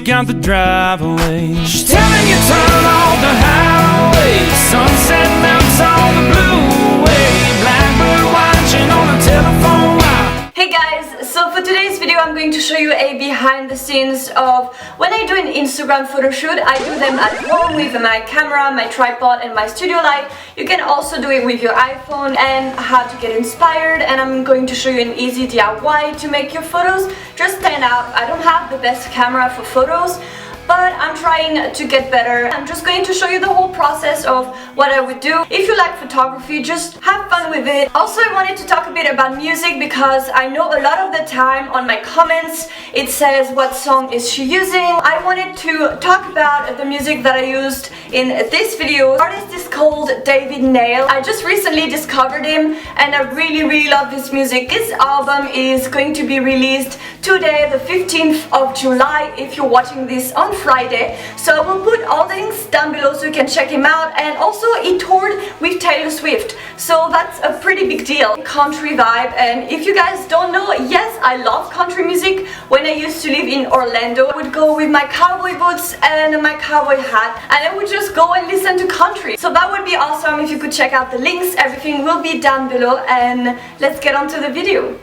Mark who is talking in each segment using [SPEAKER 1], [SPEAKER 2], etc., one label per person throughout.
[SPEAKER 1] got the drive away. She's telling you turn off the highway. Sunset melts all the blue away. Blackbird watching on the telephone wire.
[SPEAKER 2] Hey guys, so for today's video I'm going to show you a behind the scenes of when I do an Instagram photo shoot. I do them at home with my camera, my tripod and my studio light. You can also do it with your iPhone, and how to get inspired, and I'm going to show you an easy DIY to make your photos just stand out. I don't have the best camera for photos, but I'm trying to get better. I'm just going to show you the whole process of what I would do. If you like photography, just have fun with it. Also, I wanted to talk a bit about music because I know a lot of the time on my comments it says what song is she using. I wanted to talk about the music that I used in this video. The artist is called David Nail. I just recently discovered him and I really love this music. This album is going to be released today, the 15th of July, if you're watching this on Friday. So I will put all the links down below so you can check him out. And also he toured with Taylor Swift, so that's a pretty big deal. Country vibe, and if you guys don't know, yes, I love country music. When I used to live in Orlando, I would go with my cowboy boots and my cowboy hat and I would just go and listen to country. So that would be awesome if you could check out the links. Everything will be down below, and let's get on to the video.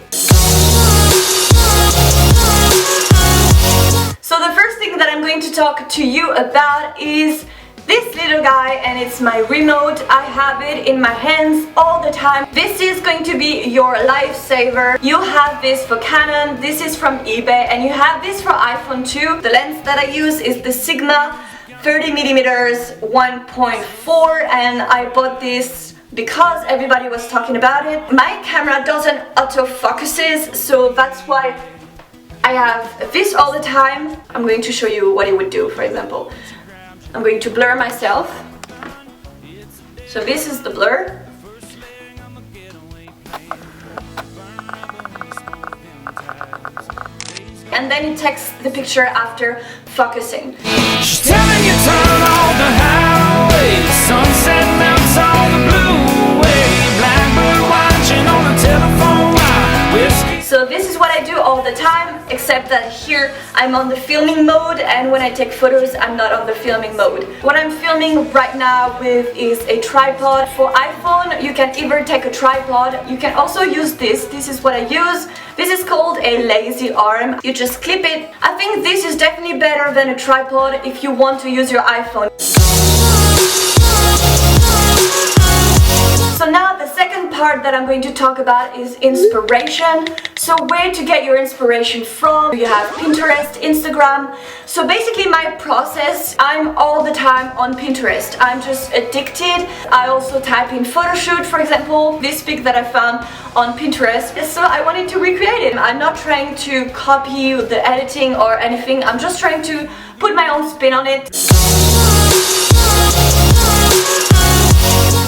[SPEAKER 2] So the first thing that I'm going to talk to you about is this little guy, and it's my remote. I have it in my hands all the time. This is going to be your lifesaver. You have this for Canon, this is from eBay, and you have this for iPhone too. The lens that I use is the Sigma 30mm 1.4, and I bought this because everybody was talking about it. My camera doesn't autofocuses, so that's why I have this all the time. I'm going to show you what it would do. For example, I'm going to blur myself. So this is the blur. And then it takes the picture after focusing.
[SPEAKER 1] She's telling you turn off the highway. Sunset melts all the blue away. Blackbird watching on the telephone wire. Whiskey.
[SPEAKER 2] So this is what I do all the time, except that here I'm on the filming mode, and when I take photos I'm not on the filming mode. What I'm filming right now with is a tripod. For iPhone you can either take a tripod, you can also use this. This is what I use. This is called a lazy arm. You just clip it. I think this is definitely better than a tripod if you want to use your iPhone. So now the second part that I'm going to talk about is inspiration. So where to get your inspiration from? You have Pinterest, Instagram. So basically my process, I'm all the time on Pinterest. I'm just addicted. I also type in Photoshoot, for example, this pic that I found on Pinterest. So I wanted to recreate it. I'm not trying to copy the editing or anything. I'm just trying to put my own spin on it.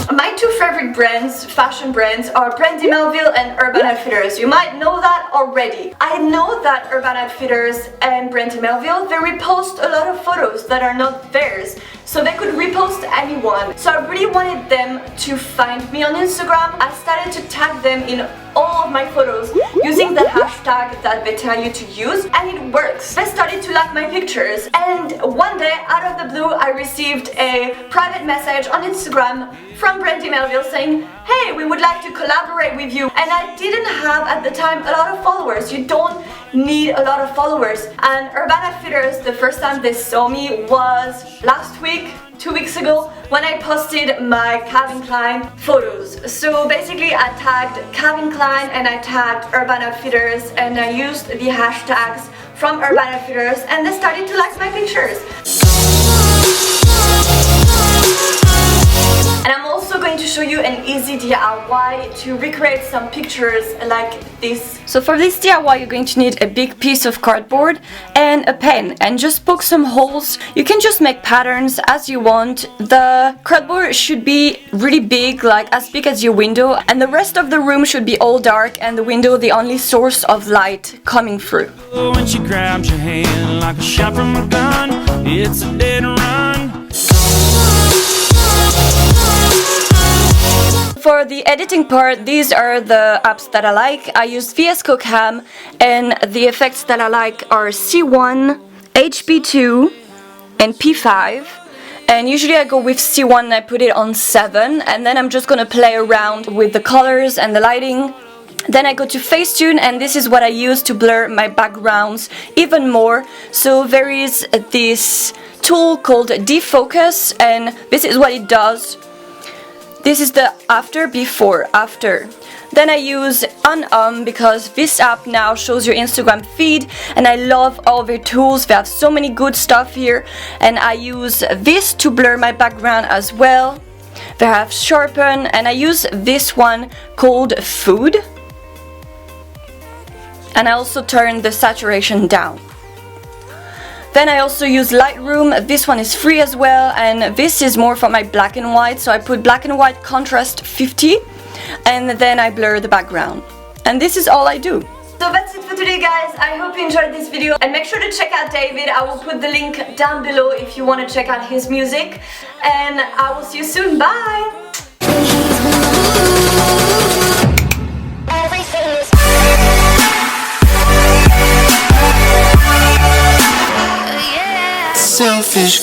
[SPEAKER 2] My two favorite brands, fashion brands, are Brandy Melville and Urban Outfitters. You might know that already. I know that Urban Outfitters and Brandy Melville, they repost a lot of photos that are not theirs. So they could repost anyone. So I really wanted them to find me on Instagram. I started to tag them in all of my photos using the hashtag that they tell you to use, and it works. They started to like my pictures, and one day out of the blue I received a private message on Instagram from Brandy Melville saying, hey, we would like to collaborate with you. And I didn't have at the time a lot of followers. You don't need a lot of followers. And Urban Outfitters, the first time they saw me was last week, 2 weeks ago, when I posted my Calvin Klein photos. So basically I tagged Calvin Klein and I tagged Urban Outfitters, and I used the hashtags from Urban Outfitters, and they started to like my pictures. And I'm also going to show you an easy DIY to recreate some pictures like this. So for this DIY you're going to need a big piece of cardboard and a pen, and just poke some holes. You can just make patterns as you want. The cardboard should be really big, like as big as your window, and the rest of the room should be all dark and the window the only source of light coming through.
[SPEAKER 1] When she grabs your hand like a shot from a gun, it's a dead run.
[SPEAKER 2] For the editing part, these are the apps that I like. I use VS Cam, and the effects that I like are C1 HB2 and P5, and usually I go with C1 and I put it on 7, and then I'm just gonna play around with the colors and the lighting. Then I go to Facetune, and this is what I use to blur my backgrounds even more. So there is this tool called defocus, and this is what it does. This is the after, before, after. Then I use because this app now shows your Instagram feed, and I love all their tools. They have so many good stuff here, and I use this to blur my background as well. They have sharpen, and I use this one called food, and I also turn the saturation down. Then I also use Lightroom. This one is free as well, and this is more for my black and white, so I put black and white contrast 50, and then I blur the background. And this is all I do. So that's it for today, guys. I hope you enjoyed this video, and make sure to check out David. I will put the link down below if you want to check out his music, and I will see you soon. Bye!
[SPEAKER 1] Selfish